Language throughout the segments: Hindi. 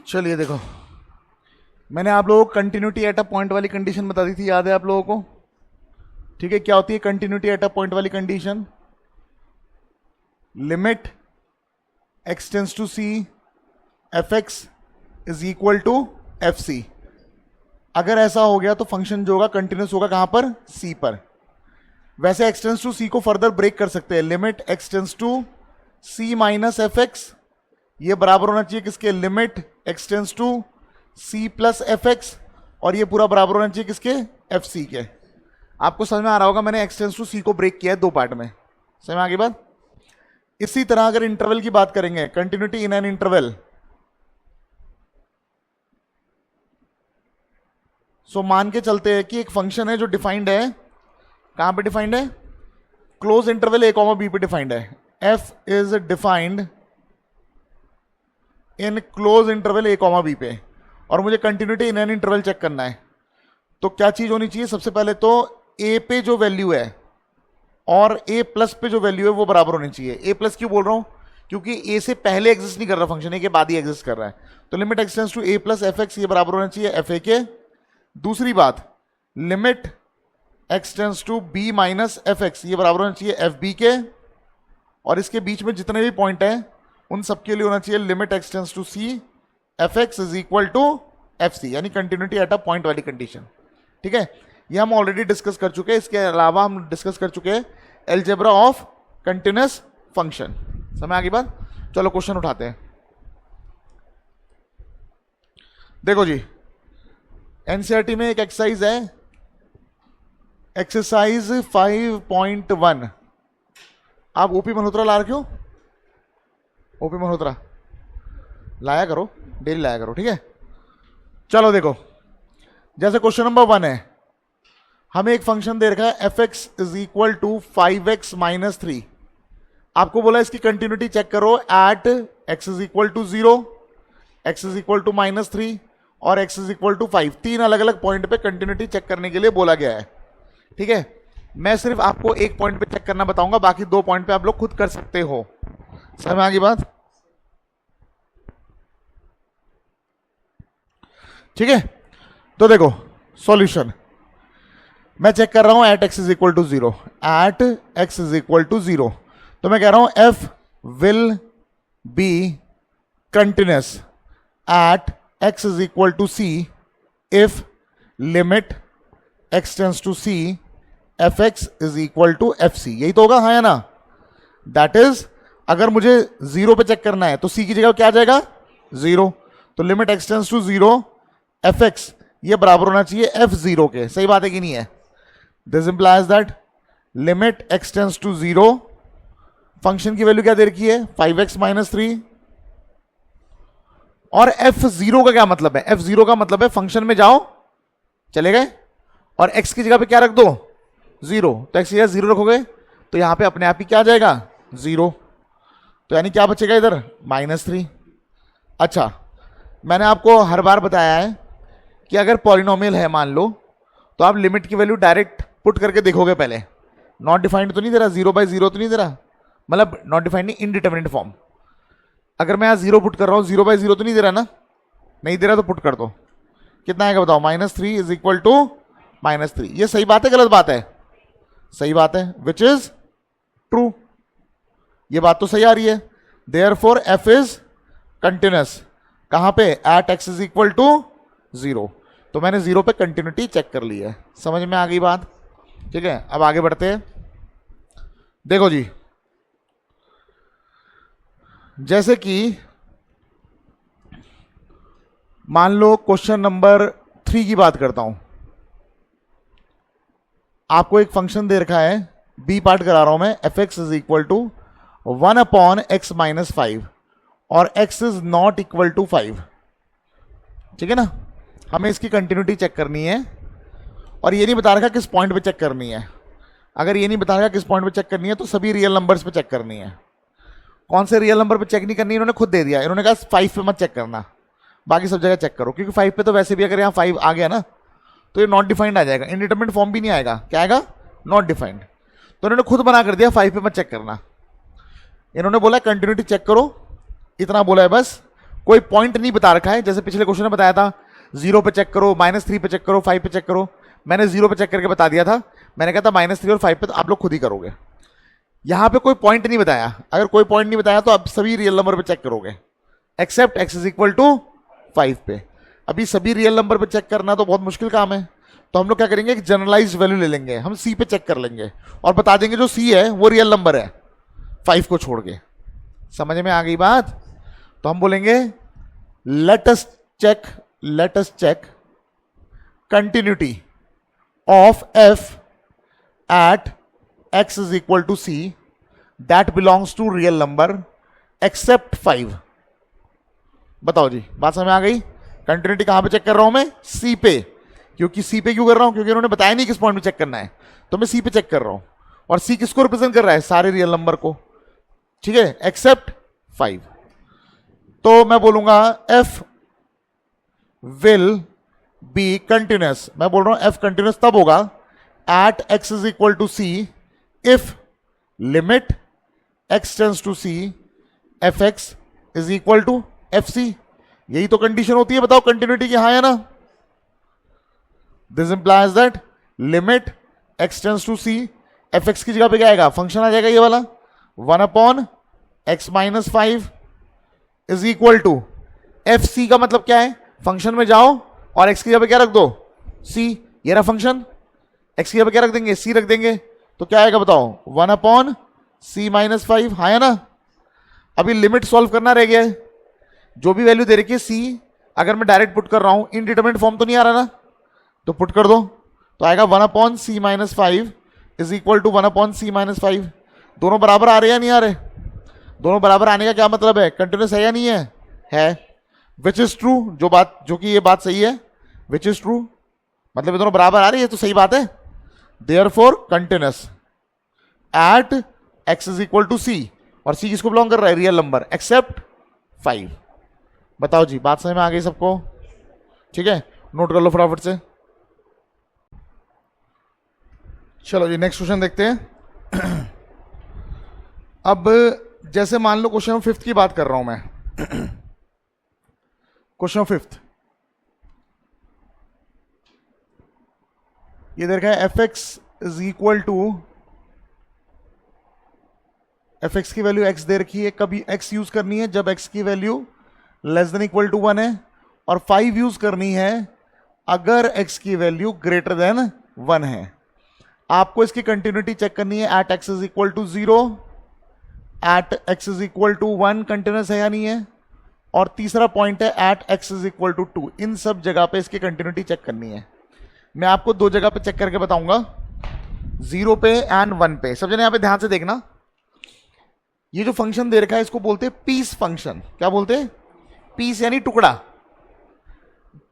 चलिए देखो, मैंने आप लोगों को कंटिन्यूटी एट अ पॉइंट वाली कंडीशन बता दी थी, याद है आप लोगों को? ठीक है, क्या होती है कंटिन्यूटी एट अ पॉइंट वाली condition? Limit x tends to c f x is equal to F c. अगर ऐसा हो गया तो फंक्शन जो होगा कंटिन्यूस होगा कहां पर? सी पर। वैसे एक्स टेंस टू सी को फर्दर ब्रेक कर सकते हैं। Limit x tends to c minus f x, ये बराबर होना चाहिए किसके? Limit x tends to c plus f x, और ये पूरा बराबर होना चाहिए किसके? एफ सी के। आपको समझ में आ रहा होगा, मैंने एक्स टेंस टू सी को ब्रेक किया है दो पार्ट में। समझ में आ गई बात? इसी तरह अगर इंटरवल की बात करेंगे, कंटिन्यूटी इन एन इंटरवल, सो मान के चलते हैं कि एक फंक्शन है जो डिफाइंड है, कहां पे डिफाइंड है? Close interval a comma b पे डिफाइंड है। F is defined in close interval a comma b पे, और मुझे continuity in an interval check करना है। तो क्या चीज होनी चाहिए? सबसे पहले तो ए पे जो वैल्यू है और ए प्लस पे जो वैल्यू है वो बराबर होनी चाहिए। ए प्लस क्यों बोल रहा हूं? क्योंकि ए से पहले एग्जिस्ट नहीं कर रहा फंक्शन, ए के बाद ही एग्जिस्ट कर रहा है। तो limit x tends to a plus f x, ये बराबर होना चाहिए एफ ए के। दूसरी बात, limit x tends to b minus f x, ये बराबर होना चाहिए एफ बी के। और इसके बीच में जितने भी पॉइंट हैं उन सबके लिए होना चाहिए limit x tends to c f x is equal to F c, यानी कंटिन्यूटी एट अ पॉइंट वाली कंडीशन। ठीक है, ये हम ऑलरेडी डिस्कस कर चुके हैं। इसके अलावा हम डिस्कस कर चुके हैं एलजेब्रा ऑफ कंटिन्यूअस फंक्शन। समझ आ गई बात? चलो क्वेश्चन उठाते हैं। देखो जी, एनसीईआरटी में एक एक्सरसाइज है, एक्सरसाइज 5.1। आप ओपी मल्होत्रा ला रखे हो? ओपी मल्होत्रा लाया करो, डेली लाया करो, ठीक है। चलो देखो, जैसे क्वेश्चन नंबर 1 है, हमें एक फंक्शन दे रखा है f x is equal to 5x minus 3। आपको बोला इसकी कंटिन्यूटी चेक करो at x is equal to 0, x is equal to minus 3 और x इज इक्वल टू 5। तीन अलग अलग पॉइंट पे कंटिन्यूटी चेक करने के लिए बोला गया है। ठीक है, मैं सिर्फ आपको एक पॉइंट पे चेक करना बताऊंगा, बाकी दो पॉइंट पे आप लोग खुद कर सकते हो। समझ में आ गई बात? ठीक है, तो देखो सॉल्यूशन मैं चेक कर रहा हूं at x is equal to 0, at x is equal to 0। तो मैं कह रहा हूं f will be continuous at x is equal to c if limit x tends to c f x is equal to F c. यही तो होगा, हाँ या ना? दैट इज, अगर मुझे 0 पे चेक करना है तो सी की जगह क्या आ जाएगा? 0। तो limit x tends to 0 f x, ये बराबर होना चाहिए एफ 0 के। सही बात है कि नहीं है? This implies that limit x tends to 0, function की वैल्यू क्या दे रखी है? 5x minus 3। और f0 का क्या मतलब है? f0 का मतलब है फंक्शन में जाओ, चले गए, और x की जगह पे क्या रख दो? 0। तो x की जगह 0 रखोगे तो यहां पे अपने आप ही क्या आ जाएगा? 0। तो यानी क्या बचेगा इधर? -3। अच्छा, मैंने आपको हर बार बताया है कि अगर पॉलिनोमियल है मान लो, तो आप लिमिट की वैल्यू डायरेक्ट पुट करके देखोगे पहले। नॉट डिफाइंड तो नहीं दे रहा, 0/0 तो नहीं दे रहा, मतलब नॉट डिफाइंड नहीं, इनडिटरमिनेट फॉर्म। अगर मैं यहां 0 पुट कर रहा हूं, 0/0 तो नहीं दे रहा ना? नहीं दे रहा तो पुट कर दो, कितना आएगा बताओ? -3 इज इक्वल टू -3। ये सही बात है गलत बात है? सही बात है, विच इज ट्रू। ये बात तो सही आ रही है। देयरफॉर एफ इज कंटिन्यूअस कहां पे? At x is equal to 0। तो मैंने 0 पे कंटिन्यूटी चेक कर ली है। समझ में आ गई बात? ठीक है, अब आगे बढ़ते हैं। देखो जी, जैसे कि मान लो क्वेश्चन नंबर 3 की बात करता हूं। आपको एक फंक्शन दे रखा है, बी पार्ट करा रहा हूं मैं, f x is equal to 1/x minus 5 और x is not equal to 5। ठीक है ना? हमें इसकी कंटिन्यूटी चेक करनी है, और ये नहीं बता रखा किस पॉइंट पे चेक करनी है। अगर ये नहीं बता रखा किस पॉइंट पे चेक करनी है तो सभी रियल नंबर्स पे चेक करनी है। कौन से रियल नंबर पे चेक नहीं करनी, इन्होंने खुद दे दिया। इन्होंने कहा 5 पे मत चेक करना, बाकी सब जगह चेक करो, क्योंकि 5 पे तो वैसे भी अगर यहाँ 5 आ गया ना तो ये नॉट डिफाइंड आ जाएगा, इनडिटरमिनेट फॉर्म भी नहीं आएगा। क्या आएगा? Not defined. तो इन्होंने खुद बना कर दिया 5 पे मत चेक करना। इन्होंने बोला कंटिन्यूटी चेक करो, इतना बोला है बस। कोई पॉइंट नहीं बता रखा है, जैसे पिछले क्वेश्चन में बताया था 0 पे चेक करो, -3 पे चेक करो, 5 पे चेक करो। मैंने 0 पे चेक करके बता दिया था, मैंने कहा था -3 और 5 पे तो आप लोग खुद ही करोगे। यहां पे कोई पॉइंट नहीं बताया, अगर कोई पॉइंट नहीं बताया तो आप सभी रियल नंबर पे चेक करोगे एक्सेप्ट x = 5 पे। अभी सभी रियल नंबर पे चेक करना तो बहुत मुश्किल काम है, तो हम लोग क्या करेंगे, एक जनरलाइज वैल्यू ले लेंगे, हम c पे चेक कर लेंगे और बता देंगे जो c है वो रियल नंबर है 5 को छोड़ के। समझ में आ गई बात? तो हम बोलेंगे let us check continuity of f at x = c that belongs to real number except 5। बताओ जी, बात समझ में आ गई? कंटिन्यूटी कहां पे चेक कर रहा हूं मैं? c पे। क्योंकि c पे क्यों कर रहा हूं? क्योंकि उन्होंने बताया नहीं किस पॉइंट में चेक करना है, तो मैं c पे चेक कर रहा हूं। और c किसको रिप्रेजेंट कर रहा है? सारे रियल नंबर को, ठीक है, एक्सेप्ट 5। तो मैं बोलूंगा f विल बी कंटिन्यूअस। मैं बोल रहा हूं f कंटिन्यूअस तब होगा at x = c if limit x tends to c fx = fc। यही तो कंडीशन होती है, बताओ कंटिन्यूटी की, हाँ या ना? This implies that limit x tends to c fx की जगह पे क्या आएगा? फंक्शन आ जाएगा ये वाला 1/x - 5 = fc। का मतलब क्या है? फंक्शन में जाओ और x की जगह पे क्या रख दो? c। ये रहा फंक्शन, x की जगह पे क्या रख देंगे? c रख देंगे, तो क्या आएगा बताओ? 1/c - 5, हाँ या ना? अभी लिमिट सॉल्व करना रह गया है। जो भी वैल्यू दे रखी है c, अगर मैं डायरेक्ट पुट कर रहा हूं, इनडिटरमिनेट फॉर्म तो नहीं आ रहा ना, तो पुट कर दो, तो आएगा 1/c - 5 = 1/c - 5। दोनों बराबर आ रहे या नहीं आ रहे? दोनों बराबर आने का क्या मतलब है? कंटिन्यूस है या नहीं है? है। विच इज ट्रू, जो कि ये बात सही है, विच इज ट्रू मतलब ये दोनों बराबर आ रही है, तो सही बात है। Therefore continuous at x = c, और c किसको बिलोंग कर रहा है? Real number, except 5। बताओ जी, बात समझ में आ गई सबको? ठीक है, नोट कर लो फटाफट से। चलो जी, नेक्स्ट क्वेश्चन देखते हैं। अब जैसे मान लो क्वेश्चन 5 की बात कर रहा हूं मैं। क्वेश्चन 5 ये देखा है, fx की वैल्यू x दे रखी है। कभी x यूज करनी है जब x की वैल्यू <= 1 है, और 5 यूज करनी है अगर x की वैल्यू greater 1 है। आपको इसकी कंटिन्यूटी चेक करनी है at x = 0, at x = 1 continuous है या नहीं है, और तीसरा पॉइंट है एट x = 2। इन सब जगह पे इसकी कंटिन्यूटी चेक करनी है। मैं आपको दो जगह पे चेक करके बताऊंगा, 0 पे एंड 1 पे। सब जने यहां पे ध्यान से देखना, ये जो फंक्शन दे रखा है इसको बोलते हैं पीस फंक्शन। क्या बोलते हैं? पीस यानी टुकड़ा।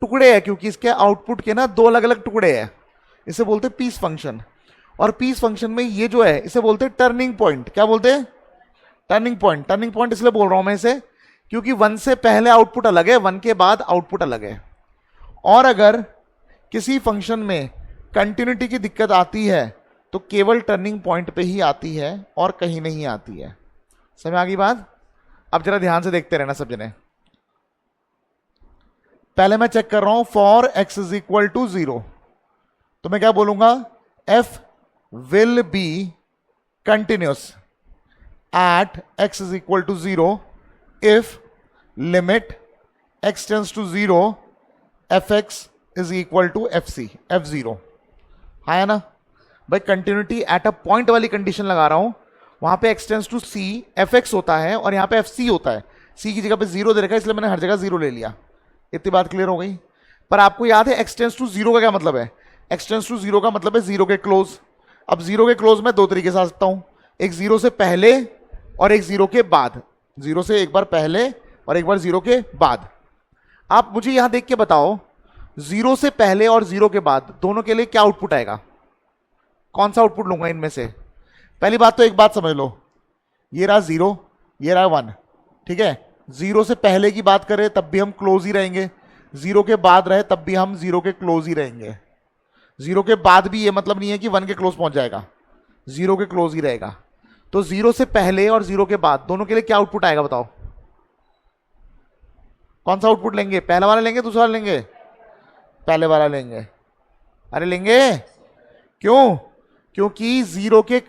टुकड़े है क्योंकि इसके आउटपुट के ना 2 अलग अलग टुकड़े हैं, इसे बोलते हैं पीस फंक्शन। और पीस फंक्शन में ये जो है इसे बोलते हैं टर्निंग पॉइंट। क्या बोलते हैं? Turning point. टर्निंग पॉइंट इसलिए बोल रहा हूं मैं इसे क्योंकि 1 से पहले आउटपुट अलग है, 1 के बाद आउटपुट अलग है। और अगर किसी फंक्शन में कंटिन्यूटी की दिक्कत आती है तो केवल टर्निंग पॉइंट पे ही आती है और कहीं नहीं आती है। समझ आ गई बात? अब जरा ध्यान से देखते रहना सब जने। पहले मैं चेक कर रहा हूं फॉर x = 0, तो मैं क्या बोलूंगा? f will be continuous at x = 0 if limit x tends to 0 fx = fc f0। हाँ है ना भाई? कंटिन्यूटी एट अ पॉइंट वाली कंडीशन लगा रहा हूं, वहां पे x tends to c fx होता है और यहां पे fc होता है। c की जगह पे 0 दे रखा है, इसलिए मैंने हर जगह 0 ले लिया। इतनी बात क्लियर हो गई? पर आपको याद है x tends to 0 का क्या मतलब है? x tends to 0 का मतलब है 0 के क्लोज। अब 0 के क्लोज में 2 तरीके से आ सकता हूं, एक 0 से पहले और एक 0 के बाद। 0 से एक बार पहले और एक बार 0 के बाद। आप मुझे यहां देख के बताओ, 0 से पहले और 0 के बाद दोनों के लिए क्या आउटपुट आएगा? कौन सा आउटपुट लूंगा इनमें से? पहली बात तो एक बात समझ लो, ये रहा 0, ये रहा 1, ठीक है। 0 से पहले की बात करें तब भी हम क्लोज ही रहेंगे, 0 के बाद रहे तब भी हम 0 के क्लोज ही रहेंगे। 0 के बाद भी ये मतलब नहीं है कि 1 के क्लोज पहुंच जाएगा, 0 के क्लोज ही रहेगा। तो 0 से पहले और 0 के बाद दोनों के लिए क्या आउटपुट आएगा बताओ? कौन सा आउटपुट लेंगे, पहला वाला लेंगे दूसरा वाला लेंगे, पहले वाला लेंगे। अरे लेंगे क्यों, क्योंकि जीरो के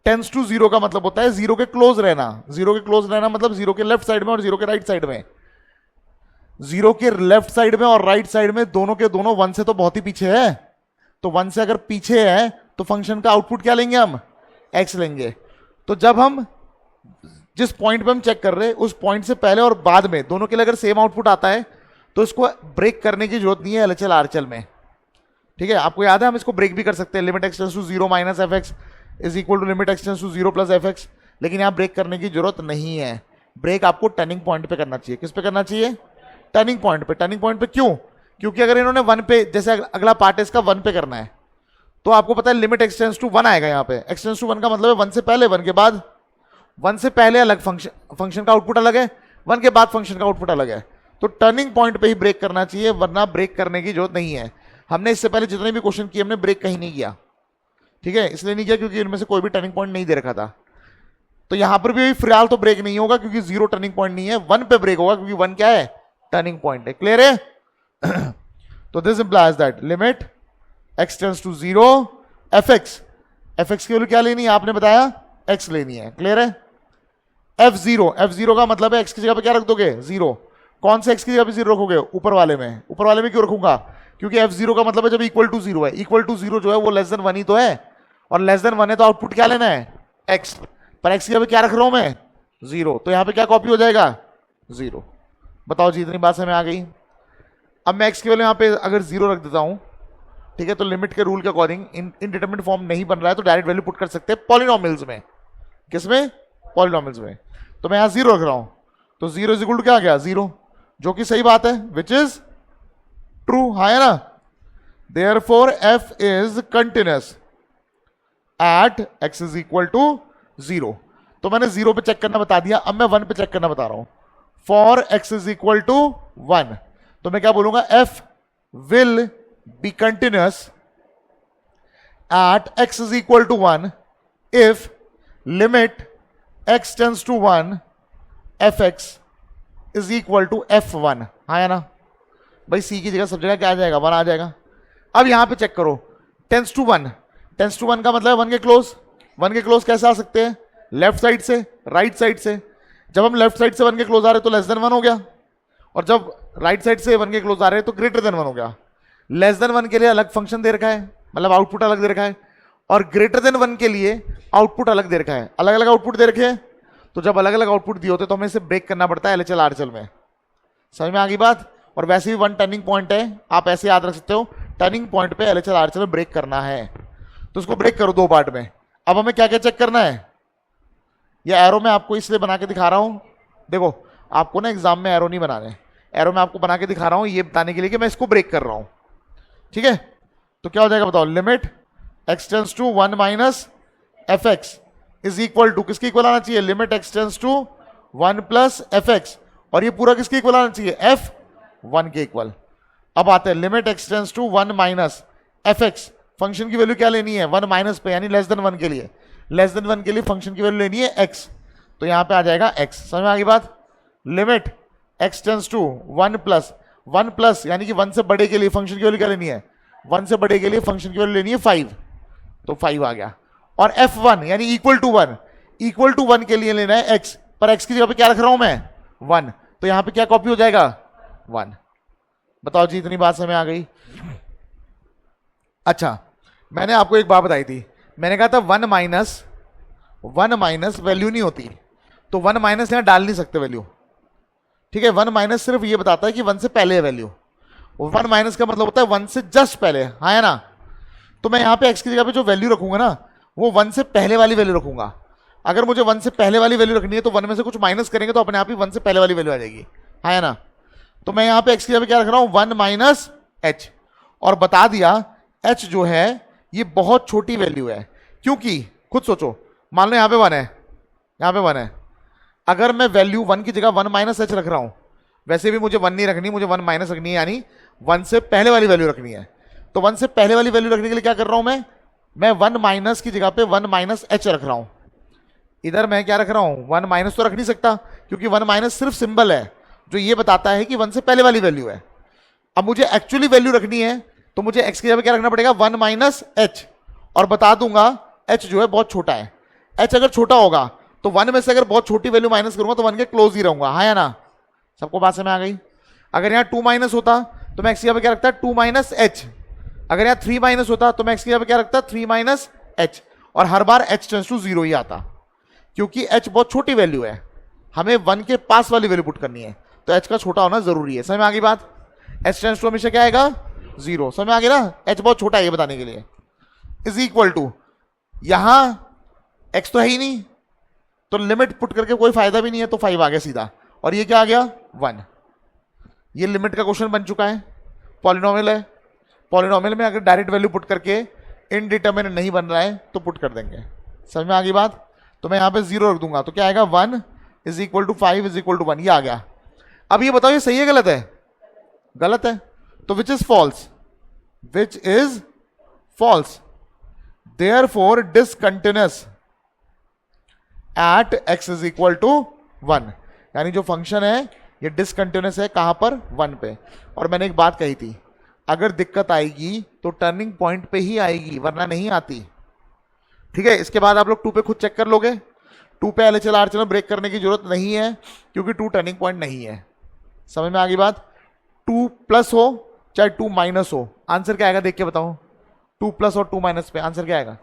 टेंस टू जीरो का मतलब होता है जीरो के क्लोज रहना। जीरो के क्लोज रहना मतलब जीरो के लेफ्ट साइड में और जीरो के राइट साइड में। जीरो के लेफ्ट साइड में और राइट साइड में दोनों के दोनों वन से तो बहुत ही पीछे है, तो वन से अगर पीछे है तो फंक्शन का आउटपुट क्या लेंगे हम, एक्स लेंगे। तो जब हम जिस पॉइंट पे हम चेक कर रहे हैं उस पॉइंट से पहले और बाद में दोनों के लिए अगर सेम आउटपुट आता है तो इसको ब्रेक करने की जरूरत नहीं है एलएचएल आरएचएल में। ठीक है, आपको याद है हम इसको ब्रेक भी कर सकते हैं, limit x tends to zero minus f x is equal to limit x tends to zero plus f x. लेकिन यहाँ ब्रेक करने की जरूरत नहीं है, ब्रेक आपको टर्निंग पॉइंट पे करना चाहिए। किस पे करना चाहिए, टर्निंग पॉइंट पे। टर्निंग पॉइंट पे क्यों, क्योंकि अगर इन्होंने वन पे, जैसे अगला पार्ट है इसका वन पे करना है, तो आपको पता है limit x tends to one आएगा। यहाँ पे एक्स टेंड्स टू वन का मतलब है वन से पहले वन के बाद। वन से पहले अलग फंक्शन का आउटपुट अलग है, वन के बाद फंक्शन का आउटपुट अलग है। तो टर्निंग पॉइंट पे ही ब्रेक करना चाहिए, वरना ब्रेक करने की जरूरत नहीं है। हमने इससे पहले जितने भी क्वेश्चन किए हमने ब्रेक कहीं नहीं किया। ठीक है, इसलिए नहीं किया क्योंकि इनमें से कोई भी टर्निंग पॉइंट नहीं दे रखा था। तो यहां पर भी फिलहाल तो ब्रेक नहीं होगा क्योंकि जीरो टर्निंग पॉइंट नहीं है, वन पे ब्रेक होगा क्योंकि वन क्या है, टर्निंग पॉइंट है। क्लियर है? तो this implies that limit x tends to zero f x, f x की वैल्यू क्या लेनी है आपने बताया, एक्स लेनी है। क्लियर है? एफ जीरो का मतलब है एक्स की जगह पे क्या रख दोगे, जीरो। कौन से एक्स की जगह पे जीरो रखोगे, ऊपर वाले में। ऊपर वाले में क्यों रखूंगा, क्योंकि एफ जीरो का मतलब है जब इक्वल टू जीरो है। इक्वल टू जीरो जो है वो लेस देन वन ही तो है, और लेस देन वन है तो आउटपुट क्या लेना है, एक्स। पर एक्स की जगह पे क्या रख रहा हूं मैं, जीरो। तो यहां पे क्या कॉपी हो जाएगा, जीरो। बताओ जी, इतनी बात समझ में आ गई। अब मैं एक्स की वैल्यू यहां पे अगर जीरो रख देता हूं, ठीक है, तो लिमिट के रूल के अकॉर्डिंग इनडिटरमिनेट फॉर्म नहीं बन रहा है तो डायरेक्ट वैल्यू पुट कर सकते हैं पॉलिनोमियल्स में। किसमें, पॉलिनोमियल्स में। तो मैं यहां जीरो रख रहा हूं, तो जीरो इज इक्वल टू क्या आ गया, जीरो, जो कि सही बात है, विच इज ट्रू। हाँ है ना। Therefore f is continuous at x is equal to zero. तो मैंने जीरो पे चेक करना बता दिया, अब मैं वन पे चेक करना बता रहा हूं। For x is equal to one, तो मैं क्या बोलूंगा, f will be continuous at x is equal to one if limit x tends to one f x is equal to f one. हाँ या ना भाई, सी की जगह सब जगह क्या आ जाएगा, वन आ जाएगा। अब यहां पे चेक करो, tends to one, tends to one का मतलब वन के क्लोज। वन के क्लोज कैसे आ सकते हैं, लेफ्ट साइड से, राइट साइड से। जब हम लेफ्ट साइड से वन के क्लोज आ रहे तो लेस देन वन हो गया, और जब राइट साइड से वन के क्लोज आ रहे हैं तो ग्रेटर देन वन हो गया। लेस देन वन के लिए अलग फंक्शन दे रखा है, मतलब आउटपुट अलग दे रखा है, और ग्रेटर देन वन के लिए आउटपुट अलग दे रखा है। अलग अलग आउटपुट दे रखे हैं, तो जब अलग अलग आउटपुट दिए होते तो हमें इसे ब्रेक करना पड़ता है एलएचएल आरएचएल में। समझ में आ गई बात। और वैसे भी वन टर्निंग पॉइंट है, आप ऐसे याद रख सकते हो, टर्निंग पॉइंट पे एलएचएल आरएचएल में ब्रेक करना है। तो उसको ब्रेक करो दो पार्ट में। अब हमें क्या क्या चेक करना है, ये एरो मैं आपको इसलिए बना के दिखा रहा हूं, देखो आपको ना एग्जाम में एरो नहीं बनाने, एरो मैं आपको बना के दिखा रहा हूं ये बताने के लिए कि मैं इसको ब्रेक कर रहा हूं। ठीक है, तो क्या हो जाएगा बताओ, limit x tends to one minus f x is equal to, किसके इक्वल आना चाहिए, limit x tends to one plus f x, और ये पूरा किसके इक्वल आना चाहिए, एफ वन के इक्वल। अब आते हैं limit x tends to one minus f x, function की वैल्यू क्या लेनी है, वन माइनस पे, यानी लेस देन वन के लिए, लेस देन वन के लिए फंक्शन की वैल्यू लेनी है एक्स। तो यहां पे आ जाएगा एक्स। समझ में आ गई बात। Limit x tends to one plus यानी कि वन से बड़े के लिए फंक्शन की वैल्यू क्या लेनी है, वन से बड़े के लिए फंक्शन की वैल्यू लेनी है फाइव, तो फाइव आ गया। और एफ वन यानी इक्वल टू वन के लिए लेना है एक्स, पर एक्स की जगह पे क्या रख रहा हूं मैं, वन, तो यहां पे क्या कॉपी हो जाएगा, वन। बताओ जी, इतनी बात समझ आ गई। अच्छा, मैंने आपको एक बात बताई थी, मैंने कहा था वन माइनस वैल्यू नहीं होती, तो वन माइनस यहां डाल नहीं सकते वैल्यू। ठीक है, वन माइनस सिर्फ ये बताता है कि वन से पहले है वैल्यू, वन माइनस का मतलब होता है वन से जस्ट पहले। हाँ है ना। तो मैं यहां पे एक्स की जगह पे जो वैल्यू रखूंगा ना, वो वन से पहले वाली वैल्यू रखूंगा। अगर मुझे वन से पहले वाली वैल्यू रखनी है तो वन में से कुछ माइनस करेंगे तो अपने आप ही वन से पहले वाली वैल्यू आ जाएगी। हाँ है ना। तो मैं यहां पे एक्स की जगह पे क्या रख रहा हूं, वन माइनस एच, और बता दिया एच जो है ये बहुत छोटी वैल्यू है, क्योंकि खुद सोचो, मान लो यहां पे वन है, यहां पे वन है, अगर मैं वैल्यू वन की जगह वन माइनस एच रख रहा हूं, वैसे भी मुझे वन नहीं रखनी, मुझे वन माइनस रखनी है, यानी वन से पहले वाली वैल्यू रखनी है। तो वन से पहले वाली वैल्यू रखने के लिए क्या कर रहा हूं मैं वन माइनस की जगह पे वन माइनस एच रख रहा हूं। इधर मैं क्या रख रहा हूं, वन माइनस तो रख नहीं सकता क्योंकि वन माइनस सिर्फ सिंबल है, जो ये बताता है कि 1 से पहले वाली वैल्यू है। अब मुझे एक्चुअली वैल्यू रखनी है तो मुझे x की जगह क्या रखना पड़ेगा, 1 माइनस एच, और बता दूंगा h जो है बहुत छोटा है। h अगर छोटा होगा तो 1 में से अगर बहुत छोटी वैल्यू माइनस करूंगा तो 1 के क्लोज ही रहूंगा, हाँ या ना? सबको बात समझ आ गई? अगर यहाँ 2 माइनस होता तो मैं x की जगह क्या रखता, 2 माइनस एच। अगर यहाँ 3 माइनस होता तो मैं x की जगह क्या रखता, 3 माइनस एच। और हर बार h टेंस टू 0 ही आता, क्योंकि h बहुत छोटी वैल्यू है, हमें 1 के पास वाली वैल्यू पुट करनी है, तो h का छोटा होना जरूरी है। समझ में आ गई बात? h टेंस टू हमेशा क्या आएगा, 0। समझ में आ गया ना? h बहुत छोटा है ये बताने के लिए। इज इक्वल टू, यहां x तो है ही नहीं तो लिमिट पुट करके कोई फायदा भी नहीं है, तो 5 आ गया सीधा, और ये क्या आ गया, 1। ये लिमिट का क्वेश्चन बन चुका है। पॉलिनोमियल है, पॉलिनोमियल में अगर डायरेक्ट वैल्यू पुट करके इनडिटरमिनेट नहीं बन रहा है तो पुट कर देंगे। समझ में आ गई बात? तो मैं यहां पे 0 रख दूंगा तो क्या आएगा, 1 is equal to 5 is equal to 1, ये आ गया। अब ये बताओ ये सही है गलत है? गलत है, तो which is false, which is false, therefore discontinuous at x is equal to 1। यानी जो फंक्शन है ये डिसकंटिन्यूअस है, कहां पर, 1 पे। और मैंने एक बात कही थी, अगर दिक्कत आएगी तो टर्निंग पॉइंट पे ही आएगी, वरना नहीं आती। ठीक है, इसके बाद आप लोग 2 पे खुद चेक कर लोगे। 2 पे LHL RHL ब्रेक करने की जरूरत नहीं है, क्योंकि 2 टर्निंग पॉइंट नहीं है। समझ में आ गई बात? 2 प्लस हो चाहे 2 माइनस हो, आंसर क्या आएगा देख के बताओ। 2 प्लस और 2 माइनस पे आंसर क्या आएगा,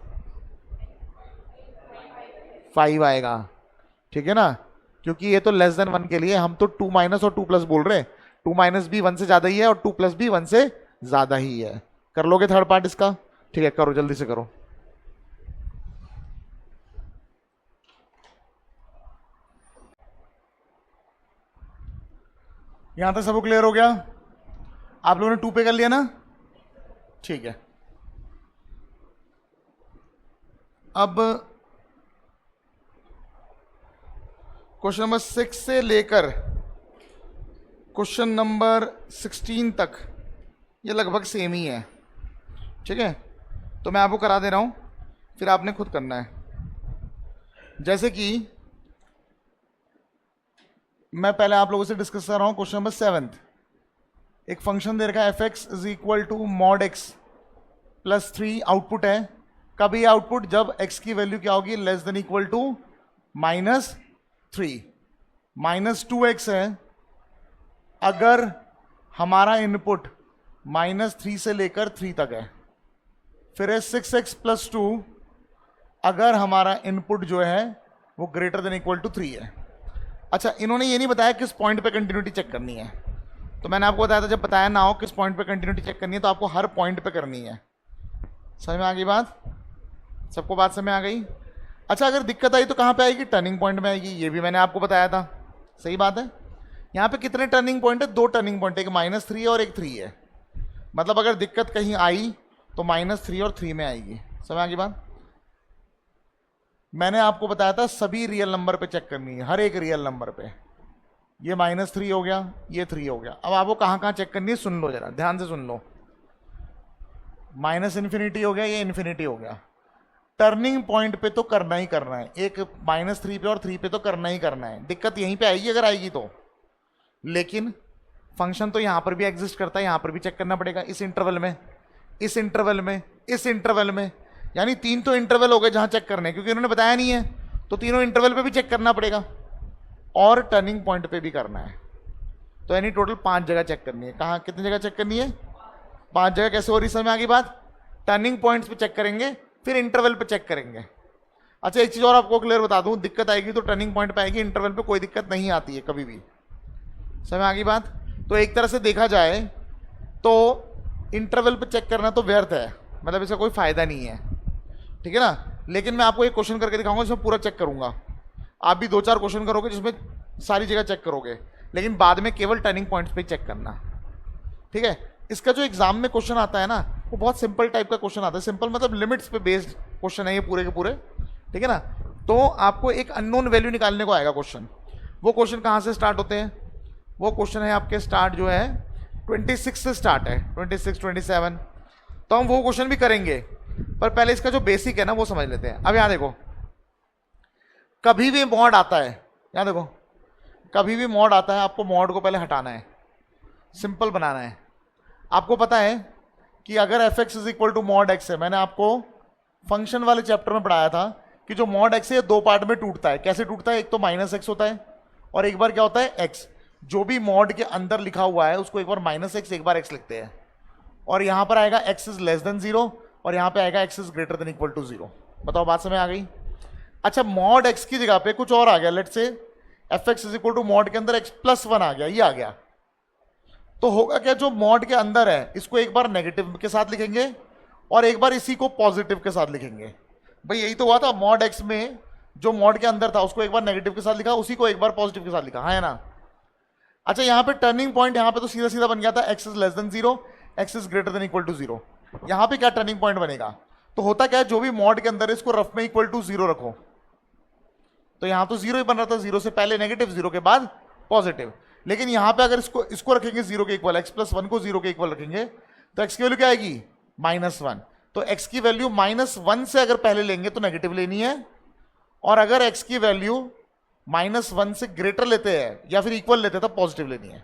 5 आएगा। ठीक है ना, क्योंकि ये तो लेस देन 1 के लिए, हम तो 2 माइनस और 2 प्लस बोल रहे हैं। 2 माइनस भी 1 से ज्यादा ही है और 2 प्लस भी 1 से ज्यादा ही है। कर लोगे थर्ड पार्ट इसका? ठीक है, करो जल्दी से करो। यहां तक सबको क्लियर हो गया? आप लोगों ने 2 पे कर लिया ना? ठीक है, अब क्वेश्चन नंबर 6 से लेकर क्वेश्चन नंबर 16 तक ये लगभग सेम ही है। ठीक है, तो मैं आपको करा दे रहा हूं, फिर आपने खुद करना है। जैसे कि मैं पहले आप लोगों से डिस्कस कर रहा हूं क्वेश्चन नंबर 7। एक फंक्शन दे रखा है fx is equal to mod x plus 3, output है। कब ये आउटपुट, जब x की वैल्यू क्या होगी, less than equal to -3। -2x है अगर हमारा इनपुट -3 से लेकर 3 तक है। फिर है 6x प्लस 2 अगर हमारा इनपुट जो है वो ग्रेटर देन इक्वल टू 3 है। अच्छा, इन्होंने ये नहीं बताया किस पॉइंट पे कंटिन्यूटी चेक करनी है, तो मैंने आपको बताया था जब बताया ना हो किस पॉइंट पे कंटिन्यूटी चेक करनी है तो आपको हर पॉइंट पे करनी है। समझ में आ गई बात? सबको बात समझ में आ गई? अच्छा, अगर दिक्कत आई तो कहाँ पे आएगी, टर्निंग पॉइंट में आएगी, ये भी मैंने आपको बताया था। सही बात है। यहाँ पे कितने टर्निंग पॉइंट है, 2 टर्निंग पॉइंट, एक -3 और एक 3 है। मतलब अगर दिक्कत कहीं आई तो -3 और 3 में आएगी। समझ आ गई बात? मैंने आपको बताया था सभी रियल नंबर पे चेक करनी है, हर एक रियल नंबर पे। ये -3 हो गया, ये 3 हो गया। अब आपको कहाँ कहाँ चेक करनी है सुन लो जरा, ध्यान से सुन लो। -∞ हो गया, ये इन्फिनिटी हो गया। टर्निंग पॉइंट पे तो करना ही करना है, एक -3 पे और 3 पे तो करना ही करना है। दिक्कत यहीं पे आएगी अगर आएगी तो, लेकिन फंक्शन तो यहां पर भी एग्जिस्ट करता है, यहां पर भी चेक करना पड़ेगा, इस इंटरवल में, इस इंटरवल में, इस इंटरवल में। यानी 3 तो इंटरवल हो गए जहां चेक करने, क्योंकि इन्होंने बताया नहीं है तो तीनों इंटरवल पे भी चेक करना पड़ेगा और टर्निंग पॉइंट पे भी करना है। तो यानी टोटल 5 जगह चेक करनी है। कहाँ, कितनी जगह चेक करनी है, 5 जगह। कैसे हो रही समझ में आ गई बात? टर्निंग पॉइंट्स पे चेक करेंगे, फिर इंटरवल पे चेक करेंगे। अच्छा, एक चीज और आपको क्लियर बता दूं, दिक्कत आएगी तो टर्निंग पॉइंट पे आएगी, इंटरवल पे कोई दिक्कत नहीं आती है कभी भी। समझ में आ गई बात? तो एक तरह से देखा जाए तो इंटरवल पे चेक करना तो व्यर्थ है, मतलब इसका कोई फायदा नहीं है। ठीक है ना, लेकिन मैं आपको एक क्वेश्चन करके दिखाऊंगा जिसमें पूरा चेक करूंगा। आप भी 2-4 क्वेश्चन करोगे जिसमें सारी जगह चेक करोगे, लेकिन बाद में केवल टर्निंग पॉइंट्स पे चेक करना। ठीक है, इसका जो एग्जाम में क्वेश्चन आता है ना वो बहुत सिंपल टाइप का क्वेश्चन आता है। सिंपल मतलब लिमिट्स पे बेस्ड क्वेश्चन है ये पूरे के पूरे। ठीक है ना, तो आपको एक अननोन वैल्यू निकालने को आएगा क्वेश्चन। वो क्वेश्चन कहाँ से स्टार्ट होते हैं, वो क्वेश्चन है आपके स्टार्ट जो है 26 से स्टार्ट है, 26, 27। तो हम वो क्वेश्चन भी करेंगे, पर पहले इसका जो बेसिक है ना वो समझ लेते हैं। अब यहां देखो, कभी भी मॉड आता है, यहां देखो, कभी भी मॉड आता है आपको मॉड को पहले हटाना है, सिंपल बनाना है। आपको पता है कि अगर f x is equal to mod x है, मैंने आपको फंक्शन वाले चैप्टर में पढ़ाया था कि जो मॉड एक्स है दो पार्ट में टूटता है। कैसे टूटता है? एक तो माइनस एक्स होता है और एक बार क्या होता है एक्स। जो भी मॉड के अंदर लिखा हुआ है उसको एक बार माइनस एक्स एक बार एक्स लिखते हैं, और यहां पर आएगा x is less than zero और यहां पे आएगा x is greater than equal to zero. बताओ बात समझ आ गई? अच्छा, मॉड एक्स की जगह पे कुछ और आ गया, let say f x is equal to mod के अंदर एक्स प्लस वन आ गया, ये आ गया, तो होगा क्या? जो मॉड के अंदर है इसको एक बार नेगेटिव के साथ लिखेंगे और एक बार इसी को पॉजिटिव के साथ लिखेंगे। भाई यही तो हुआ था, मॉड एक्स में जो मॉड के अंदर था उसको एक बार नेगेटिव के साथ लिखा, उसी को एक बार पॉजिटिव के साथ लिखा, हाँ है ना? अच्छा, यहां पे टर्निंग पॉइंट यहां पे तो सीधा सीधा बन गया था x is less than zero, x is greater than equal to zero. यहां पे क्या टर्निंग पॉइंट बनेगा? तो होता क्या है, जो भी मॉड के अंदर है इसको रफ में इक्वल टू जीरो रखो, तो यहां तो जीरो ही बन रहा था, जीरो से पहले नेगेटिव, जीरो के बाद पॉजिटिव। लेकिन यहां पे अगर इसको रखेंगे जीरो के इक्वल, एक्स प्लस वन को जीरो के इक्वल रखेंगे तो एक्स की वैल्यू क्या आएगी? Minus one. तो एक्स की वैल्यू माइनस वन से अगर पहले लेंगे तो नेगेटिव लेनी है, और अगर एक्स की वैल्यू माइनस वन से ग्रेटर लेते हैं या फिर इक्वल लेते हैं तो पॉजिटिव लेनी है।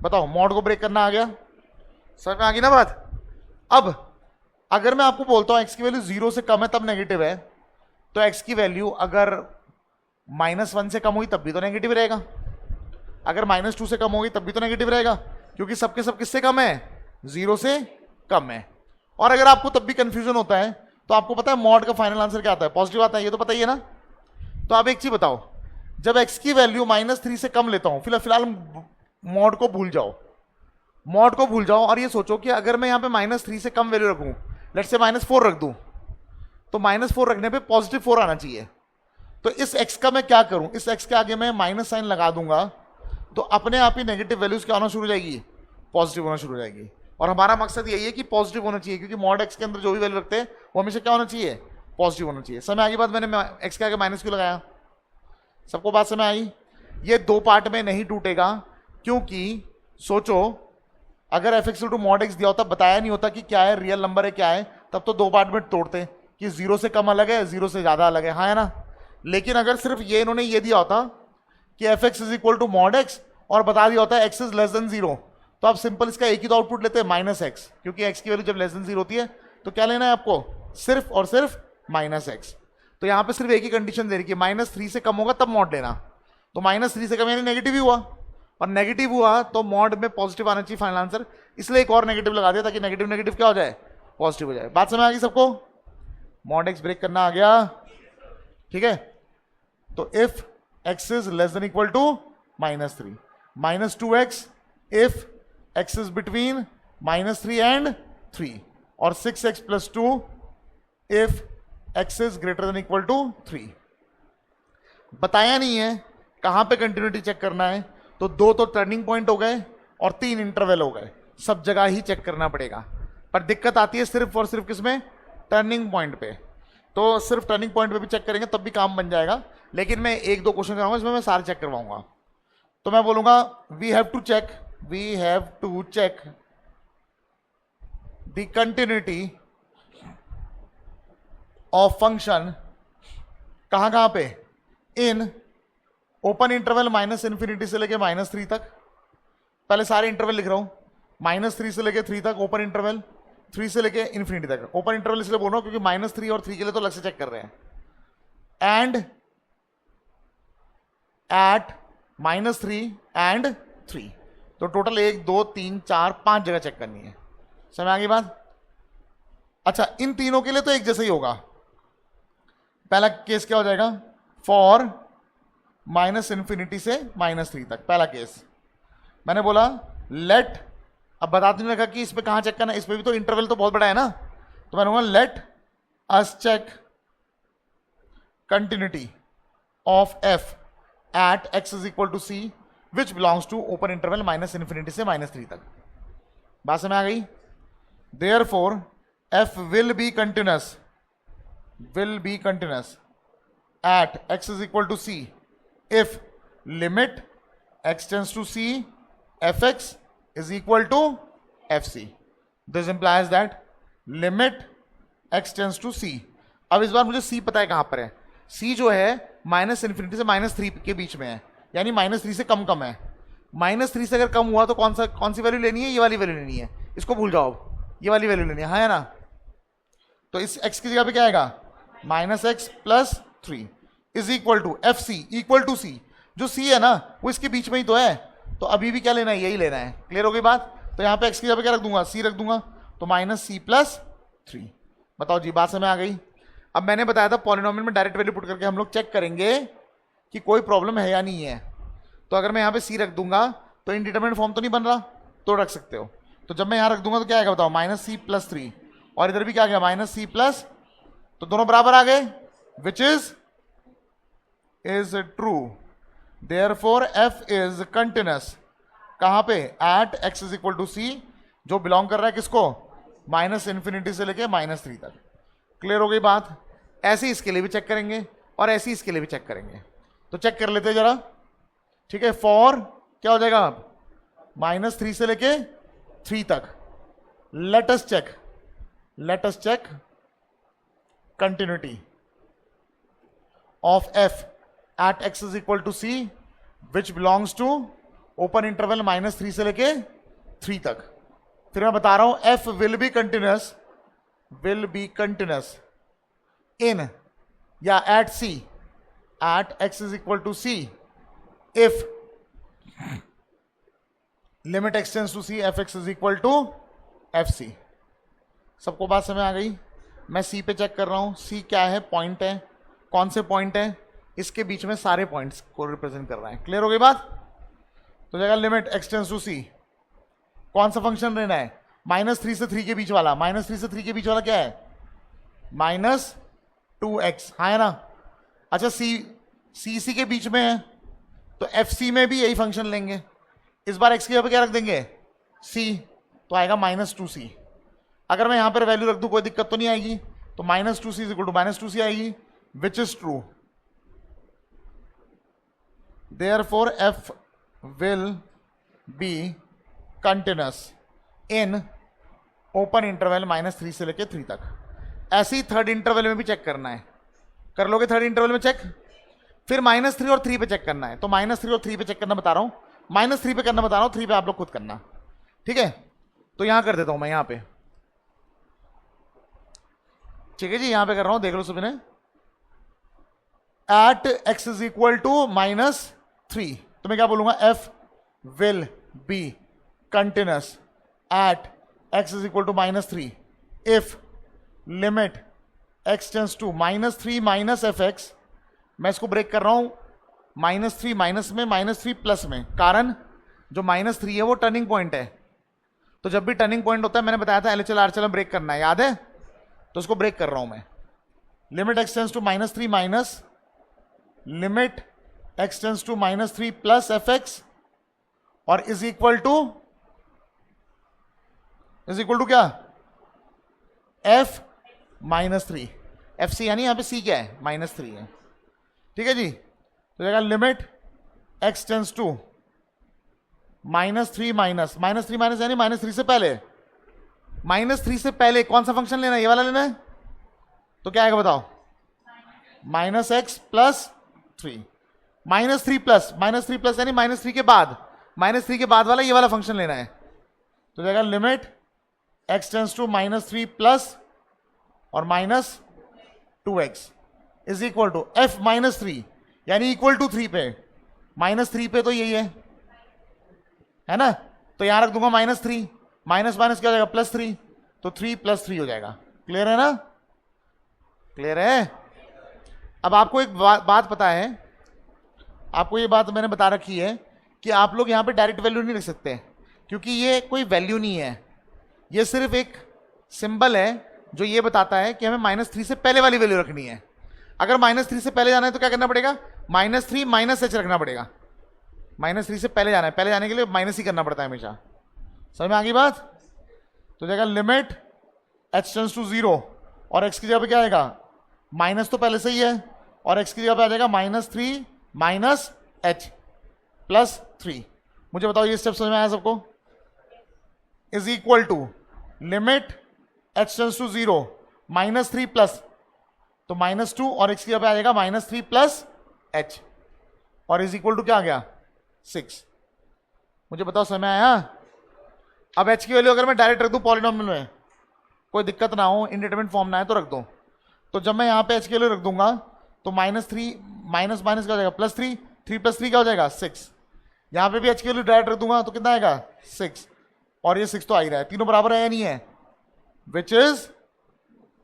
बताओ, मॉड को ब्रेक करना आ गया? समझ में आ गई ना बात? अब अगर मैं आपको बोलता हूं एक्स की वैल्यू जीरो से कम है तब नेगेटिव है, तो एक्स की वैल्यू अगर माइनस वन से कम हुई तब भी तो नेगेटिव रहेगा, अगर माइनस टू से कम होगी तब भी तो नेगेटिव रहेगा, क्योंकि सबके सब किससे कम है? जीरो से कम है। और अगर आपको तब भी कंफ्यूजन होता है तो आपको पता है मॉड का फाइनल आंसर क्या आता है? पॉजिटिव आता है, ये तो पता ही है ना? तो आप एक चीज बताओ, जब एक्स की वैल्यू माइनस थ्री से कम लेता हूं, फिलहाल मॉड को भूल जाओ, मॉड को भूल जाओ और ये सोचो कि अगर मैं यहां पे माइनस थ्री से कम वैल्यू रखूं, लेट्स से माइनस फोर रख दूं, तो माइनस फोर रखने पे पॉजिटिव फोर आना चाहिए। तो इस एक्स का मैं क्या करूं? इस एक्स के आगे मैं माइनस साइन लगा दूंगा तो अपने आप ही नेगेटिव वैल्यूज क्या होना शुरू हो जाएगी? पॉजिटिव होना शुरू हो जाएगी। और हमारा मकसद यही है कि पॉजिटिव होना चाहिए, क्योंकि मॉड एक्स के अंदर जो भी वैल्यू रखते हैं वो हमेशा क्या होना चाहिए? पॉजिटिव होना चाहिए। समय आगे बात, मैंने एक्स के आगे माइनस क्यों लगाया? सबको बात समय आई? ये दो पार्ट में नहीं टूटेगा, क्योंकि सोचो अगर f x to mod x दिया होता, बताया नहीं होता कि क्या है, रियल नंबर है क्या है, तब तो दो पार्ट में तोड़ते कि जीरो से कम अलग है, जीरो से ज्यादा अलग है, हाँ है ना? लेकिन अगर सिर्फ ये इन्होंने ये दिया होता कि f x is equal to mod x और बता दिया होता है x is less than zero, तो आप सिंपल इसका एक ही तो आउटपुट लेते हैं, माइनस एक्स, क्योंकि एक्स की वैल्यू जब लेस देन जीरो होती है तो क्या लेना है आपको? सिर्फ और सिर्फ माइनस एक्स। तो यहां पे सिर्फ एक ही कंडीशन दे रही है, माइनस थ्री से कम होगा तब मॉड लेना, तो माइनस थ्री से कम यानी नेगेटिव ही हुआ, और नेगेटिव हुआ तो मॉड में पॉजिटिव आना चाहिए फाइनल आंसर, इसलिए एक और नेगेटिव लगा दिया ताकि नेगेटिव नेगेटिव क्या हो जाए? पॉजिटिव हो जाए। बात समझ आ गई सबको? मॉड एक्स ब्रेक करना आ गया, ठीक है? तो if x is less than equal to minus three, minus two x if x is between minus three and three, और six x plus two if x is greater than equal to three. बताया नहीं है कहां पे कंटिन्यूटी चेक करना है, तो दो तो टर्निंग पॉइंट हो गए और तीन इंटरवल हो गए, सब जगह ही चेक करना पड़ेगा। पर दिक्कत आती है सिर्फ और सिर्फ किसमें? टर्निंग पॉइंट पे। तो सिर्फ टर्निंग पॉइंट पे भी चेक करेंगे तब भी काम बन जाएगा, लेकिन मैं एक दो क्वेश्चन कराऊंगा इसमें मैं सारे चेक करवाऊंगा। तो मैं बोलूंगा we have to check the continuity of function कहां कहां पे? In open interval minus infinity से लेके माइनस थ्री तक, पहले सारे इंटरवल लिख रहा हूं, माइनस थ्री से लेके थ्री तक ओपन इंटरवल, थ्री से लेके इन्फिनिटी तक ओपन इंटरवल इसलिए बोल रहा हूं क्योंकि माइनस थ्री और थ्री के लिए तो अलग से चेक कर रहे हैं, and at minus three and three, तो टोटल एक दो तीन चार पांच जगह चेक करनी है। समझ आ गई बात? अच्छा, इन तीनों के लिए तो एक जैसा ही होगा। पहला केस क्या हो जाएगा? फॉर माइनस इन्फिनिटी से माइनस थ्री तक, पहला केस मैंने बोला लेट, अब बताते नहीं रखा कि इसमें कहां चेक करना है, इसमें भी तो इंटरवल तो बहुत बड़ा है ना, तो मैंने बोला let us check continuity of f at x is equal to c which belongs to open interval minus infinity से माइनस थ्री तक। बात समझ आ गई? Therefore f will be continuous at x is equal to c if limit x tends to c fx is equal to fc. This implies that limit x tends to c. अब इस बार मुझे c पता है कहां पर है, c जो है माइनस इन्फिनिटी से माइनस थ्री के बीच में है, यानी -3 से कम कम है। -3 से अगर कम हुआ तो कौन सी वैल्यू लेनी है? ये वाली वैल्यू लेनी है, इसको भूल जाओ, ये वाली वैल्यू लेनी है, हाँ है ना। तो इस x की जगह पे क्या आएगा? -x + 3 is equal to F C, equal to C. जो सी है ना वो इसके बीच में ही तो है, तो अभी भी क्या लेना है? यही लेना है। क्लियर हो गई बात? तो यहाँ पे x की जगह पे क्या रख दूंगा? c रख दूंगा, तो -c + 3। बताओ जी, बात समझ आ गई? अब मैंने बताया था पॉलिनोमियल में डायरेक्ट वैल्यू पुट करके हम लोग चेक करेंगे कि कोई प्रॉब्लम है या नहीं है। तो अगर मैं यहाँ पे c रख दूंगा तो इनडिटरमिनेट फॉर्म तो नहीं बन रहा, तो रख सकते हो। तो जब मैं यहाँ रख दूंगा तो क्या आएगा बताओ? -c + 3, और इधर भी क्या आ गया? -c+, तो दोनों बराबर आ गए, विच is true. Therefore f is continuous. कहां पे? एट x = c, जो बिलोंग कर रहा है किसको? -∞ से लेके -3 तक। क्लियर हो गई बात? ऐसे इसके लिए भी चेक करेंगे और ऐसे इसके लिए भी चेक करेंगे। तो चेक कर लेते हैं जरा, ठीक है। फॉर क्या हो जाएगा? -3 से लेके 3 तक। Let us check continuity of f at x = c which belongs to open interval -3 से लेके 3 तक। फिर मैं बता रहा हूं f will be continuous in या at c at x = c if limit x tends to c fx = fc। सबको बात समझ आ गई? मैं c पे चेक कर रहा हूं, c क्या है? पॉइंट है। कौन से पॉइंट है? इसके बीच में सारे पॉइंट्स को रिप्रेजेंट कर रहा है। क्लियर हो गई बात? तो जाएगा limit x tends to c, कौन सा फंक्शन लेना है? -3 से 3 के बीच वाला। -3 से 3 के बीच वाला क्या है? -2x, हाँ है ना। अच्छा, c के बीच में है तो fc में भी यही फंक्शन लेंगे। इस बार x की जगह पे क्या रख देंगे? c, तो आएगा -2c। अगर मैं यहां पर वैल्यू रख दूं कोई दिक्कत तो नहीं आएगी, तो -2c = -2c आएगी, विच is true. Therefore f will be continuous in open interval -3 से लेके 3 तक। ऐसे ही थर्ड इंटरवल में भी चेक करना है। कर लोगे थर्ड इंटरवल में चेक? फिर -3 और 3 पे चेक करना है। तो -3 और 3 पे चेक करना बता रहा हूं, -3 पे करना बता रहा हूं, 3 पे आप लोग खुद करना, ठीक है। तो यहां कर देता हूं मैं, यहां पे, ठीक है जी, यहां पे कर रहा हूं, देख लो सभी ने। एट x = -3, तो मैं क्या बोलूंगा? f will be continuous at x = -3 if limit x tends to -3 - fx। मैं इसको ब्रेक कर रहा हूं, -3 माइनस में, -3 प्लस में। कारण जो -3 है वो टर्निंग पॉइंट है, तो जब भी टर्निंग पॉइंट होता है, मैंने बताया था LHL RHL ब्रेक करना है, याद है? तो उसको ब्रेक कर रहा हूं मैं। Limit x tends to -3 minus limit x tends to -3 plus fx, और इज इक्वल टू क्या? f -3। fc यानी यहां पे c क्या है? -3 है, ठीक है जी। तो जाएगा limit x tends to -3 minus यानी -3 से पहले, -3 से पहले कौन सा फंक्शन लेना है? ये वाला लेना है। तो क्या आएगा बताओ? -x + 3, -3 प्लस यानी -3 के बाद, -3 के बाद वाला ये वाला फंक्शन लेना है। तो जाएगा limit x tends to -3 plus और -2x is equal to f -3 यानी इक्वल टू 3 पे। -3 पे तो यही है ना, तो यहां रख दूंगा -3, माइनस क्या हो जाएगा? +3, तो 3 + 3 हो जाएगा। क्लियर है ना? क्लियर है? अब आपको एक बात पता है, आपको ये बात मैंने बता रखी है कि आप लोग यहां पे डायरेक्ट वैल्यू नहीं लिख सकते, क्योंकि ये कोई वैल्यू नहीं है, ये सिर्फ एक सिंबल है जो ये बताता है कि हमें -3 से पहले वाली वैल्यू रखनी है। अगर -3 से पहले जाना है तो क्या करना पड़ेगा? -3 - h रखना पड़ेगा। -3 से पहले जाना है, पहले जाने के लिए माइनस ही करना पड़ता है हमेशा। समझ में आ गई बात? तो जाएगा लिमिट h टेंड्स टू 0 और x की जगह पे क्या आएगा? माइनस तो पहले से ही है, और x की जगह पे आ जाएगा -3 - h + 3। मुझे बताओ ये स्टेप समझ में आया सबको? Is equal to limit h tends to 0 -3 plus, तो -2 और x की जगह पे आ जाएगा -3 + h और इज इक्वल टू क्या आ गया 6। मुझे बताओ समय आया। अब h की वैल्यू अगर मैं डायरेक्ट रख दूं पॉलिनोमियल में, कोई दिक्कत ना हो, इंडिटरमिनेट फॉर्म ना है तो रख दो। तो जब मैं यहाँ पे h की वैल्यू रख दूंगा तो -3 माइनस माइनस क्या हो जाएगा +3, 3 + 3 क्या हो जाएगा 6। यहाँ पे भी h की वैल्यू डायरेक्ट रख दूंगा तो कितना आएगा 6, और ये 6 तो आ ही रहा है, तीनों बराबर है या नहीं है, which is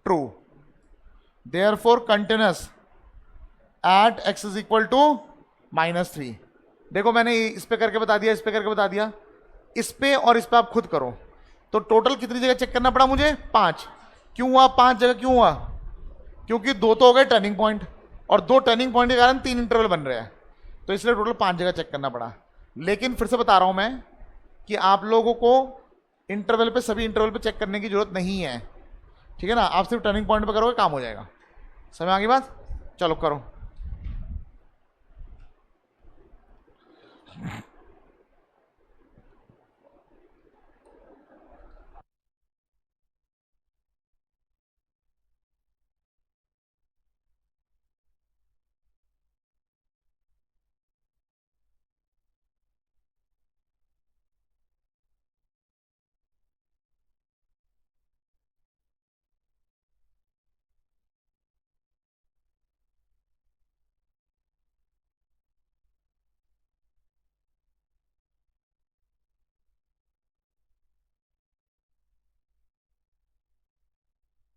true. Therefore continuous at x is equal to -3। देखो मैंने इस पे करके बता दिया, इस पे करके बता दिया, इस पे और इस पे आप खुद करो। तो टोटल कितनी जगह चेक करना पड़ा मुझे 5। क्यों हुआ 5 जगह, क्यों हुआ, क्योंकि 2 तो हो गए टर्निंग पॉइंट, और 2 टर्निंग पॉइंट के कारण 3 इंटरवल बन रहे हैं, तो इसलिए टोटल 5 जगह चेक करना पड़ा। लेकिन फिर से बता रहा हूं मैं कि आप लोगों को इंटरवल पे, सभी इंटरवल पे चेक करने की जरूरत नहीं है, ठीक है ना। आप सिर्फ टर्निंग पॉइंट पे करोगे काम हो जाएगा। समझ आ गई बात, चलो करो।